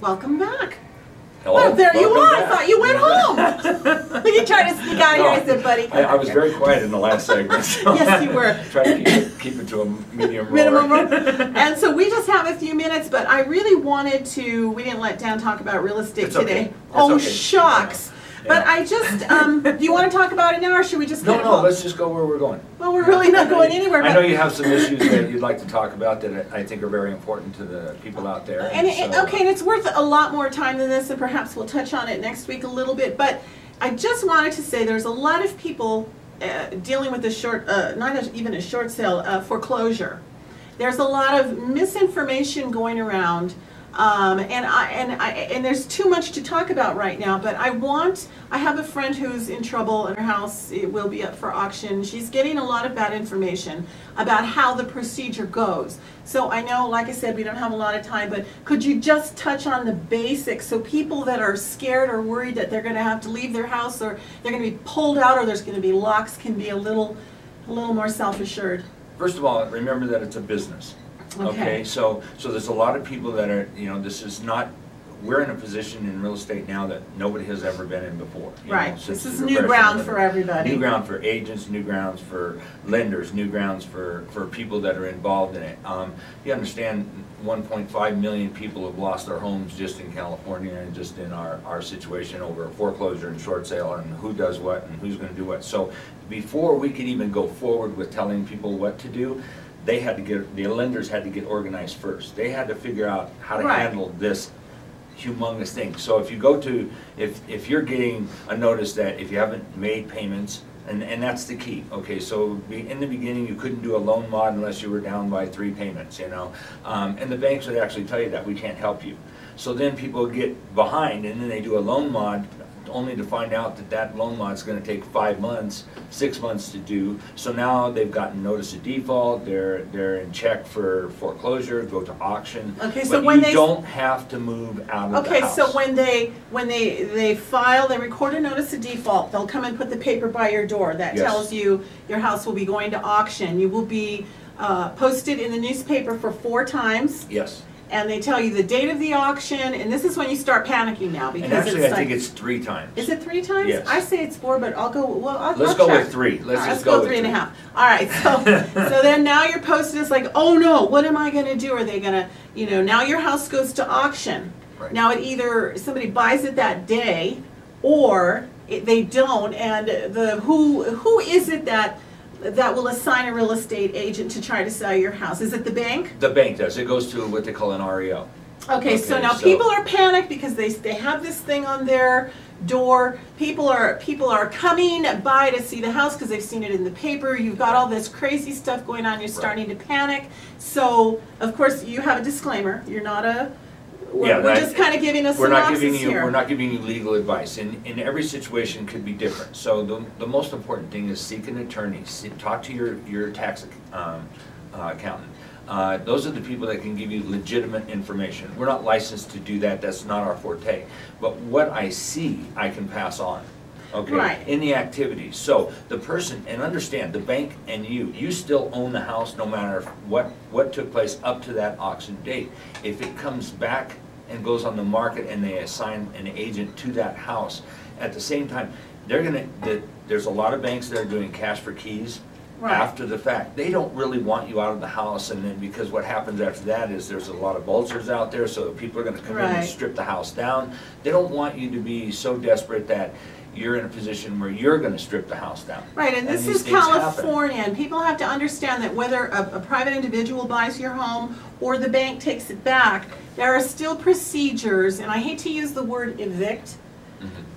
Welcome back. Hello. Oh, there you are. Back. I thought you went home. You tried to sneak out of here. I said, buddy. I was very quiet in the last segment. So Yes, you were. Try to keep it to a medium roar. Minimum roar. And so we just have a few minutes, but I really wanted to, we didn't let Dan talk about real estate It's today. okay. Oh, okay. shucks. Yeah. But I just, do you want to talk about it now, or should we just No, let's just go where we're going. Well, we're really not going anywhere. I know you have some issues that you'd like to talk about that I think are very important to the people out there. And it's worth a lot more time than this, and perhaps we'll touch on it next week a little bit. But I just wanted to say there's a lot of people dealing with the short, not even a short sale, foreclosure. There's a lot of misinformation going around. And there's too much to talk about right now, but I have a friend who's in trouble and her house will be up for auction. She's getting a lot of bad information about how the procedure goes. So I know, like I said, we don't have a lot of time, but could you just touch on the basics so people that are scared or worried that they're going to have to leave their house or they're going to be pulled out or there's going to be locks can be a little more self-assured? First of all, remember that it's a business. Okay, so there's a lot of people that are, this is not, we're in a position in real estate now that nobody has ever been in before. Right, this is new ground for everybody. New ground for agents, new grounds for lenders, new grounds for people that are involved in it. You understand 1.5 million people have lost their homes just in California and just in our situation over foreclosure and short sale and who does what and who's going to do what. So before we could even go forward with telling people what to do, the lenders had to get organized first. They had to figure out how to handle this humongous thing. So if you go to, if you're getting a notice that if you haven't made payments, and that's the key. Okay, so in the beginning you couldn't do a loan mod unless you were down by 3 payments, and the banks would actually tell you that we can't help you. So then people get behind and then they do a loan mod only to find out that loan mod is going to take 5 months, 6 months to do. So now they've gotten notice of default. They're in check for foreclosure, go to auction. Okay, so but when you don't have to move out of the house. Okay, so when they file, they record a notice of default. They'll come and put the paper by your door that tells you your house will be going to auction. You will be posted in the newspaper for 4 times. Yes. And they tell you the date of the auction, and this is when you start panicking now because and actually, I think it's 3 times. Is it 3 times? Yes. I say it's 4, but I'll go. Well, let's go with 3. Let's go 3 and a half. All right. So then now you're posted. It's like, oh no, what am I going to do? Are they going to, now your house goes to auction. Right. Now it either somebody buys it that day, or they don't. And who is it that will assign a real estate agent to try to sell your house? Is it the bank? The bank does. It goes to what they call an REO. Okay, so now people are panicked because they have this thing on their door. People are coming by to see the house because they've seen it in the paper. You've got all this crazy stuff going on. You're starting to panic. So of course you have a disclaimer. You're not a. We're just kind of giving a synopsis here. We're not giving you legal advice. In every situation could be different. So the most important thing is seek an attorney. Talk to your tax accountant. Those are the people that can give you legitimate information. We're not licensed to do that. That's not our forte. But what I see, I can pass on. Okay, in the activities. So the person, and understand, the bank and you still own the house no matter what took place up to that auction date. If it comes back and goes on the market and they assign an agent to that house, at the same time, there's a lot of banks that are doing cash for keys after the fact. They don't really want you out of the house, and then because what happens after that is there's a lot of vultures out there, so people are going to come in and strip the house down. They don't want you to be so desperate that you're in a position where you're going to strip the house down. Right, and this is California, and people have to understand that whether a private individual buys your home or the bank takes it back, there are still procedures, and I hate to use the word evict,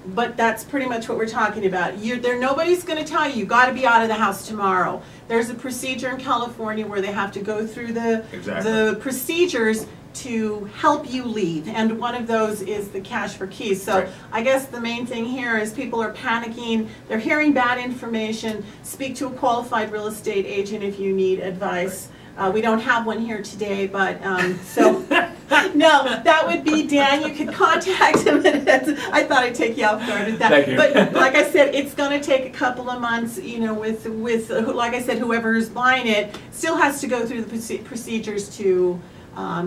but that's pretty much what we're talking about. Nobody's going to tell you got to be out of the house tomorrow. There's a procedure in California where they have to go through the procedures to help you leave, and one of those is the cash for keys. So I guess the main thing here is people are panicking, they're hearing bad information. Speak to a qualified real estate agent if you need advice. We don't have one here today, but no, that would be Dan. You could contact him. I thought I'd take you off guard with that. Thank you. But like I said, it's going to take a couple of months. With like I said, whoever's buying it still has to go through the procedures to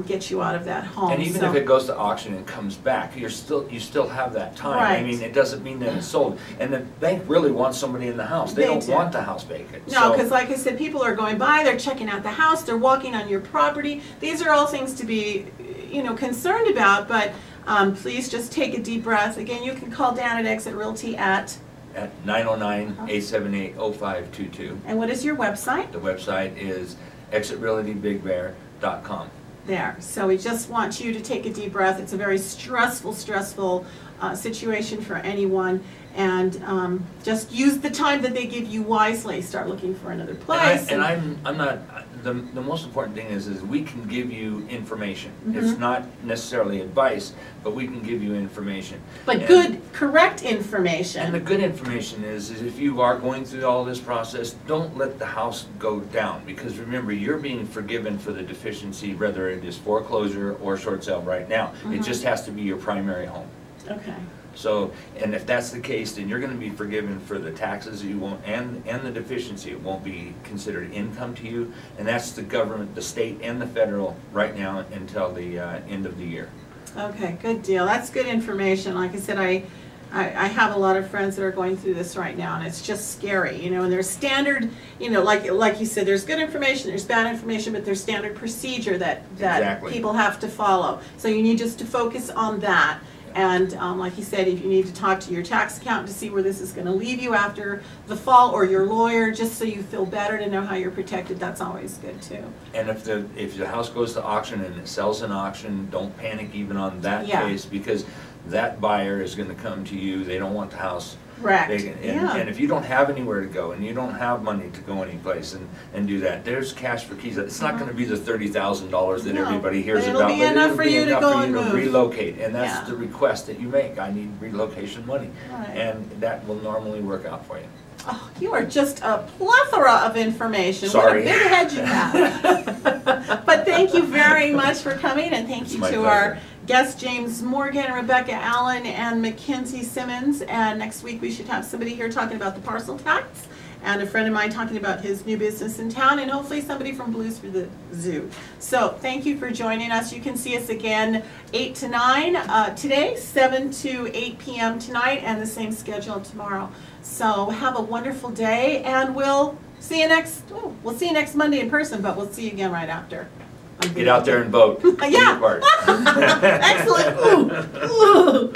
get you out of that home. And even if it goes to auction and comes back, you still have that time. Right. I mean, it doesn't mean that it's sold. And the bank really wants somebody in the house. They don't want the house vacant. No, because like I said, people are going by, they're checking out the house, they're walking on your property. These are all things to be, concerned about, but please just take a deep breath. Again, you can call Dan at Exit Realty at 909-878-0522. And what is your website? The website is exitrealtybigbear.com. There. So we just want you to take a deep breath. It's a very stressful situation for anyone, and just use the time that they give you wisely. Start looking for another place. And I'm not. The most important thing is we can give you information. It's not necessarily advice, but we can give you information. But good, correct information. And the good information is if you are going through all this process, don't let the house go down, because remember, you're being forgiven for the deficiency, whether it is foreclosure or short sale right now. It just has to be your primary home. Okay. So, and if that's the case, then you're going to be forgiven for the taxes you won't, and the deficiency. It won't be considered income to you, and that's the government, the state and the federal right now until the end of the year. Okay, good deal. That's good information. Like I said, I have a lot of friends that are going through this right now, and it's just scary, and there's standard, like you said, there's good information, there's bad information, but there's standard procedure that Exactly. people have to follow. So you need just to focus on that. And like you said, if you need to talk to your tax accountant to see where this is going to leave you after the fall, or your lawyer, just so you feel better to know how you're protected, that's always good too. And if the house goes to auction and it sells in auction, don't panic even on that case, because that buyer is going to come to you. They don't want the house vacant. And if you don't have anywhere to go and you don't have money to go anyplace and do that, there's cash for keys. It's not going to be the $30,000 that everybody hears about. It'll be enough for you to go and move. Relocate, and that's the request that you make. I need relocation money, and that will normally work out for you. Oh, you are just a plethora of information. Sorry. What a big head you have. But thank you very much for coming, and thank you to our guests, James Morgan, Rebecca Allen, and Mackenzie Simmons. And next week we should have somebody here talking about the parcel tax, and a friend of mine talking about his new business in town, and hopefully somebody from Blues for the Zoo. So thank you for joining us. You can see us again 8 to 9 today, 7 to 8 p.m. tonight, and the same schedule tomorrow. So have a wonderful day, and we'll see you next Monday in person, but we'll see you again right after. Get out there and vote. Yeah. Excellent. Ooh. Ooh.